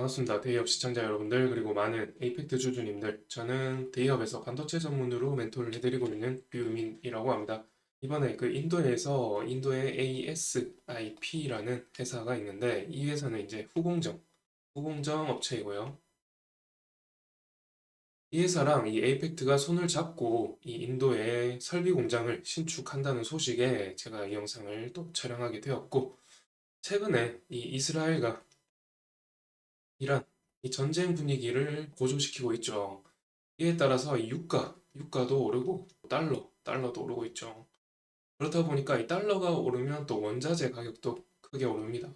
반갑습니다. 데이업 시청자 여러분들, 그리고 많은 에이펙트 주주님들. 저는 데이업에서 반도체 전문으로 멘토를 해드리고 있는 류민이라고 합니다. 이번에 인도의 ASIP라는 회사가 있는데, 이 회사는 이제 후공정 업체이고요. 이 회사랑 이 에이펙트가 손을 잡고 이 인도에 설비 공장을 신축한다는 소식에 제가 이 영상을 또 촬영하게 되었고, 최근에 이 이스라엘과 이란, 이 전쟁 분위기를 고조시키고 있죠. 이에 따라서 이 유가도 오르고 달러도 오르고 있죠. 그렇다 보니까 이 달러가 오르면 또 원자재 가격도 크게 오릅니다.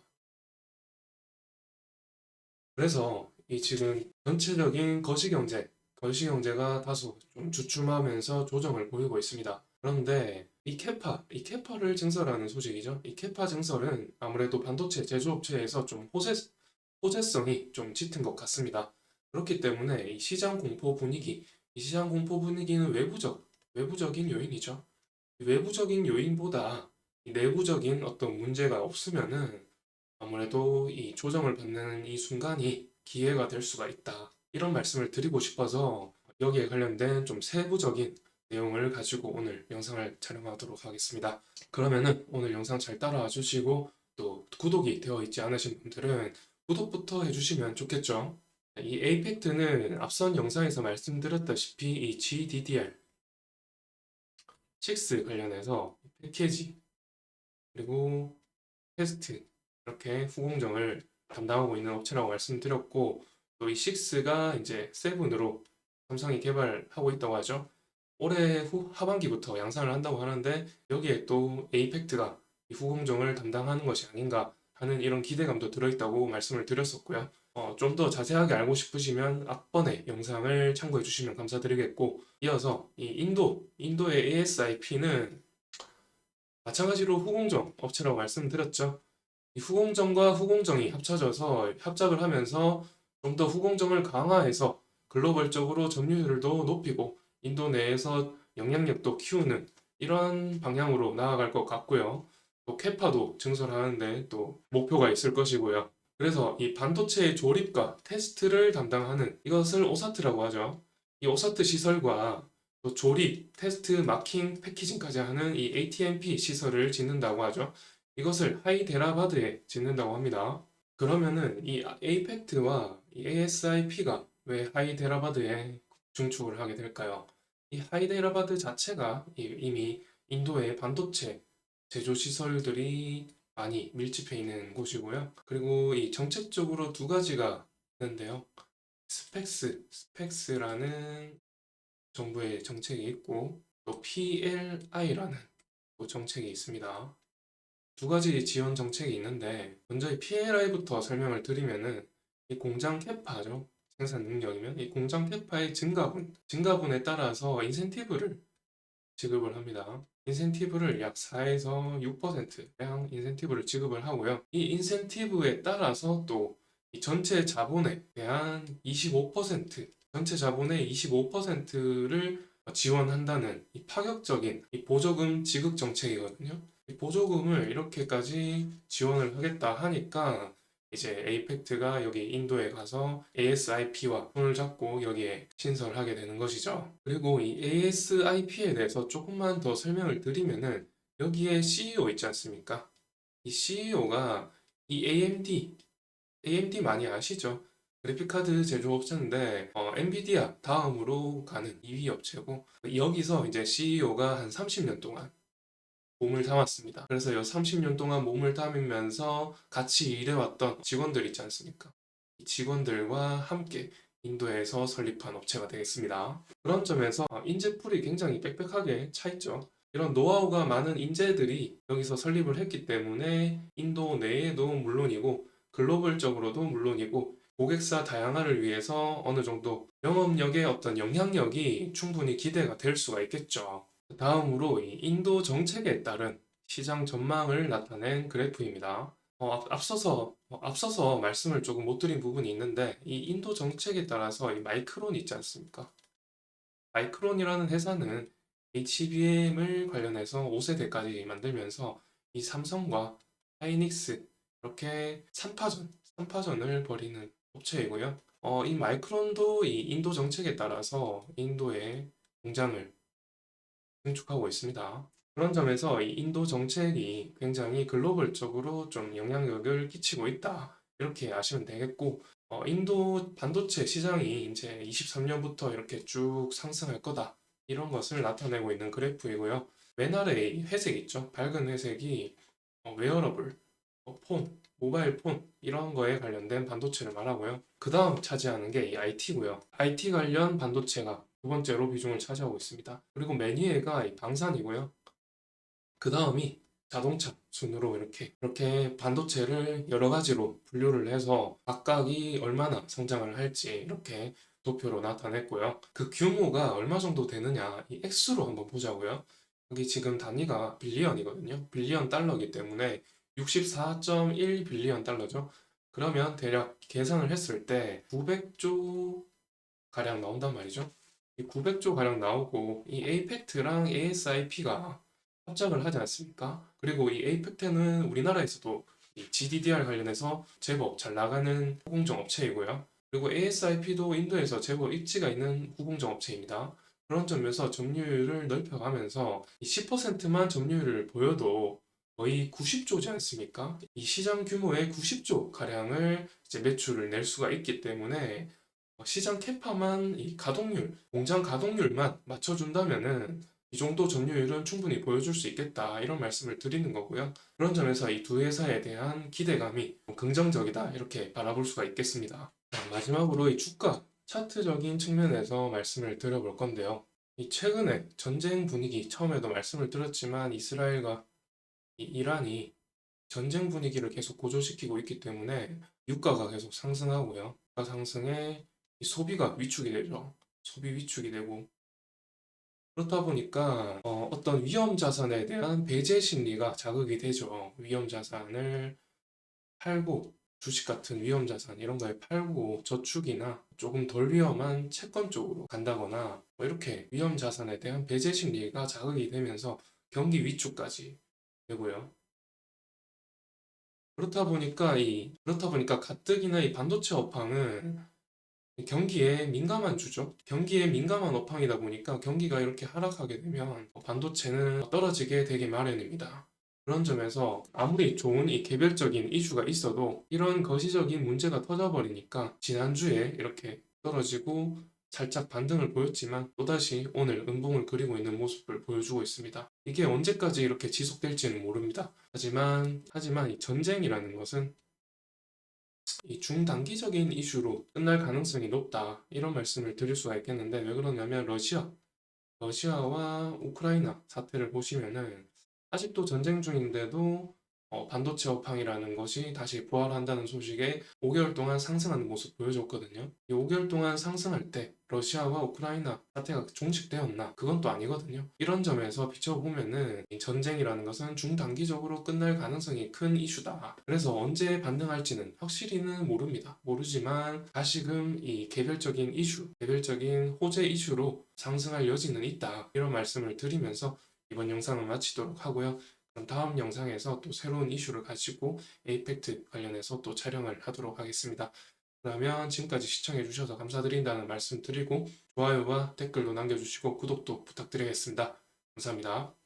그래서 이 지금 전체적인 거시경제가 다소 좀 주춤하면서 조정을 보이고 있습니다. 그런데 이 캐파를 증설하는 소식이죠. 이 캐파 증설은 아무래도 반도체 제조업체에서 좀 호재성이 좀 짙은 것 같습니다. 그렇기 때문에 이 시장 공포 분위기는 외부적인 요인이죠. 외부적인 요인보다 이 내부적인 어떤 문제가 없으면은 아무래도 이 조정을 받는 이 순간이 기회가 될 수가 있다. 이런 말씀을 드리고 싶어서 여기에 관련된 좀 세부적인 내용을 가지고 오늘 영상을 촬영하도록 하겠습니다. 그러면은 오늘 영상 잘 따라와 주시고 또 구독이 되어 있지 않으신 분들은 구독부터 해주시면 좋겠죠. 이 에이펙트는 앞선 영상에서 말씀드렸다시피 이 GDDR6 관련해서 패키지 그리고 테스트 이렇게 후공정을 담당하고 있는 업체라고 말씀드렸고 또 이 6가 이제 7으로 삼성이 개발하고 있다고 하죠. 올해 하반기부터 양산을 한다고 하는데 여기에 또 에이펙트가 이 후공정을 담당하는 것이 아닌가 하는 이런 기대감도 들어있다고 말씀을 드렸었고요. 좀 더 자세하게 알고 싶으시면 앞번의 영상을 참고해 주시면 감사드리겠고 이어서 이 인도의 ASIP는 마찬가지로 후공정 업체라고 말씀드렸죠. 이 후공정과 후공정이 합쳐져서 합작을 하면서 좀 더 후공정을 강화해서 글로벌적으로 점유율도 높이고 인도 내에서 영향력도 키우는 이런 방향으로 나아갈 것 같고요. 또 캐파도 증설하는데 또 목표가 있을 것이고요. 그래서 이 반도체 조립과 테스트를 담당하는 이것을 오사트라고 하죠. 이 오사트 시설과 또 조립, 테스트, 마킹, 패키징까지 하는 이 ATMP 시설을 짓는다고 하죠. 이것을 하이데라바드에 짓는다고 합니다. 그러면은 이 에이펙트와 이 ASIP가 왜 하이데라바드에 중축을 하게 될까요? 이 하이데라바드 자체가 이미 인도의 반도체 제조 시설들이 많이 밀집해 있는 곳이고요. 그리고 이 정책적으로 두 가지가 있는데요. 스펙스라는 정부의 정책이 있고 또 PLI라는 또 정책이 있습니다. 두 가지 지원 정책이 있는데 먼저 이 PLI부터 설명을 드리면은 이 공장 캐파죠. 생산 능력이면 이 공장 캐파의 증가분에 따라서 인센티브를 지급을 합니다. 인센티브를 약 4에서 6%량 인센티브를 지급을 하고요. 이 인센티브에 따라서 또 이 전체 자본의 25%를 지원한다는 이 파격적인 이 보조금 지급 정책이거든요. 이 보조금을 이렇게까지 지원을 하겠다 하니까 이제 에이펙트가 여기 인도에 가서 ASIP와 손을 잡고 여기에 신설하게 되는 것이죠. 그리고 이 ASIP에 대해서 조금만 더 설명을 드리면은 여기에 CEO 있지 않습니까? 이 CEO가 이 AMD 많이 아시죠? 그래픽카드 제조업체인데 엔비디아 다음으로 가는 2위 업체고 여기서 이제 CEO가 한 30년 동안 몸을 담았습니다. 그래서 이 30년 동안 몸을 담으면서 같이 일해왔던 직원들 있지 않습니까? 이 직원들과 함께 인도에서 설립한 업체가 되겠습니다. 그런 점에서 인재풀이 굉장히 빽빽하게 차 있죠. 이런 노하우가 많은 인재들이 여기서 설립을 했기 때문에 인도 내에도 물론이고 글로벌적으로도 물론이고 고객사 다양화를 위해서 어느 정도 영업력의 어떤 영향력이 충분히 기대가 될 수가 있겠죠. 다음으로 이 인도 정책에 따른 시장 전망을 나타낸 그래프입니다. 앞서서 말씀을 조금 못 드린 부분이 있는데, 이 인도 정책에 따라서 이 마이크론 있지 않습니까? 마이크론이라는 회사는 HBM을 관련해서 5세대까지 만들면서 이 삼성과 하이닉스 이렇게 3파전을 벌이는 업체이고요. 이 마이크론도 이 인도 정책에 따라서 인도에 공장을 증축하고 있습니다. 그런 점에서 이 인도 정책이 굉장히 글로벌적으로 좀 영향력을 끼치고 있다. 이렇게 아시면 되겠고, 인도 반도체 시장이 이제 23년부터 이렇게 쭉 상승할 거다. 이런 것을 나타내고 있는 그래프이고요. 맨 아래 이 회색 있죠? 밝은 회색이 웨어러블, 폰, 모바일 폰 이런 거에 관련된 반도체를 말하고요. 그 다음 차지하는 게 이 IT고요. IT 관련 반도체가 두 번째로 비중을 차지하고 있습니다. 그리고 맨 위에가 이 방산이고요. 그 다음이 자동차 순으로 이렇게 반도체를 여러 가지로 분류를 해서 각각이 얼마나 성장을 할지 이렇게 도표로 나타냈고요. 그 규모가 얼마 정도 되느냐 이 액수로 한번 보자고요. 여기 지금 단위가 빌리언이거든요. 빌리언 달러이기 때문에 64.1 빌리언 달러죠. 그러면 대략 계산을 했을 때 900조 가량 나온단 말이죠. 이 900조 가량 나오고 이 에이펙트랑 ASIP가 합작을 하지 않습니까? 그리고 이 에이펙트는 우리나라에서도 이 GDDR 관련해서 제법 잘 나가는 후공정 업체이고요. 그리고 ASIP도 인도에서 제법 입지가 있는 후공정 업체입니다. 그런 점에서 점유율을 넓혀가면서 이 10%만 점유율을 보여도 거의 90조지 않습니까? 이 시장 규모의 90조 가량을 이제 매출을 낼 수가 있기 때문에 시장 캐파만 이 가동률, 공장 가동률만 맞춰준다면은 이 정도 점유율은 충분히 보여줄 수 있겠다 이런 말씀을 드리는 거고요. 그런 점에서 이 두 회사에 대한 기대감이 좀 긍정적이다 이렇게 바라볼 수가 있겠습니다. 자, 마지막으로 이 주가 차트적인 측면에서 말씀을 드려볼 건데요. 이 최근에 전쟁 분위기 처음에도 말씀을 드렸지만 이스라엘과 이 이란이 전쟁 분위기를 계속 고조시키고 있기 때문에 유가가 계속 상승하고요. 유가 상승에 이 소비가 위축이 되죠. 소비 위축이 되고 그렇다 보니까 어떤 위험 자산에 대한 배제 심리가 자극이 되죠. 위험 자산을 팔고 주식 같은 위험 자산 이런 거에 팔고 저축이나 조금 덜 위험한 채권 쪽으로 간다거나 뭐 이렇게 위험 자산에 대한 배제 심리가 자극이 되면서 경기 위축까지 되고요. 그렇다 보니까 가뜩이나 이 반도체 업황은 경기에 민감한 주죠. 경기에 민감한 업황이다 보니까 경기가 이렇게 하락하게 되면 반도체는 떨어지게 되기 마련입니다. 그런 점에서 아무리 좋은 이 개별적인 이슈가 있어도 이런 거시적인 문제가 터져버리니까 지난주에 이렇게 떨어지고 살짝 반등을 보였지만 또다시 오늘 음봉을 그리고 있는 모습을 보여주고 있습니다. 이게 언제까지 이렇게 지속될지는 모릅니다. 하지만 이 전쟁이라는 것은 이 중단기적인 이슈로 끝날 가능성이 높다. 이런 말씀을 드릴 수가 있겠는데 왜 그러냐면 러시아와 우크라이나 사태를 보시면은 아직도 전쟁 중인데도 반도체 업황이라는 것이 다시 부활한다는 소식에 5개월 동안 상승하는 모습 보여줬거든요. 이 5개월 동안 상승할 때 러시아와 우크라이나 사태가 종식되었나? 그건 또 아니거든요. 이런 점에서 비춰보면은 이 전쟁이라는 것은 중단기적으로 끝날 가능성이 큰 이슈다. 그래서 언제 반등할지는 확실히는 모릅니다. 모르지만 다시금 이 개별적인 이슈, 개별적인 호재 이슈로 상승할 여지는 있다. 이런 말씀을 드리면서 이번 영상을 마치도록 하고요. 그럼 다음 영상에서 또 새로운 이슈를 가지고 에이펙트 관련해서 또 촬영을 하도록 하겠습니다. 그러면 지금까지 시청해주셔서 감사드린다는 말씀 드리고 좋아요와 댓글도 남겨주시고 구독도 부탁드리겠습니다. 감사합니다.